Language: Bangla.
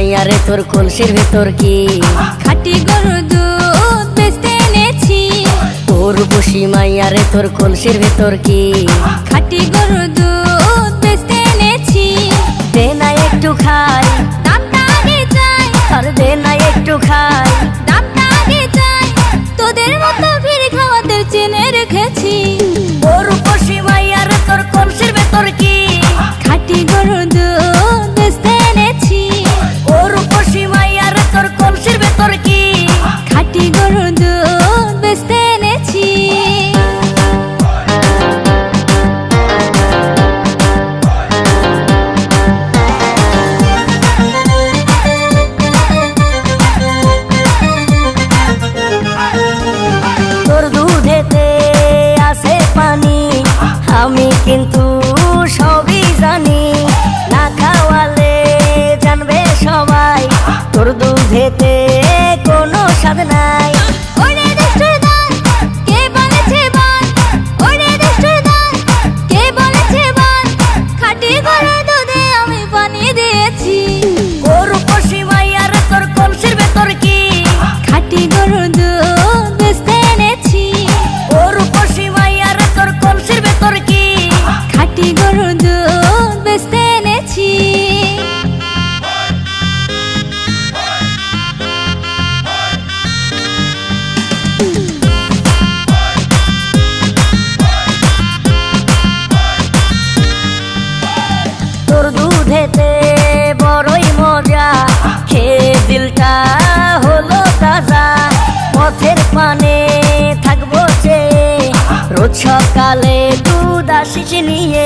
মাইয়া রে তোর কলসির ভেতর কি খাঁটি গরুর দুধ বেচতে এনেছি। তোর বসি মাইয়া রে তোর কলসির ভেতর কি খাঁটি গরুর দুধ বেচতে এনেছি। দে না একটু খাই, দামটা আগে চাই, আর দে না একটু খাই। দামটা আগে চাই, তোদের মতো ফিরে খাওয়াদের চেনে রেখেছি। তোর বসি মাইয়া রে তোর কলসির ভেতর কি খাঁটি গরুর দুধ বেচতে এনেছি। ওর বসি মাইয়া রে তোর কলসির ভেতর কি খাঁটি গরুর দুধ বেচতে এনেছি। তোর দুধেতে আছে পানি, আমি কিন্তু সবই জানি। না খাওয়ালে জানবে সবাই তোর দুধেতে কোনো স্বাদ নাই। ওরে দুষ্টুর দল, কে বলেছে বল? ওরে দুষ্টুর দল, কে বলেছে বল? খাঁটি গরুর দুধে আমি পানি দিয়েছি। ওর বসি মাইয়া রে তোর কলসির ভেতর কি খাঁটি গরুর দুধ বেচতে এনেছি। ওর বসি মাইয়া রে তোর কলসির ভেতর কি খাঁটি গরুর দুধ বেচতে এনেছি। তোর দুধেতে বড়ই মজা, খেয়ে দিলটা হলো তাজা। পথের পানে থাকবো চেয়ে, রোজ সকালে দুধ আসিস নিয়ে।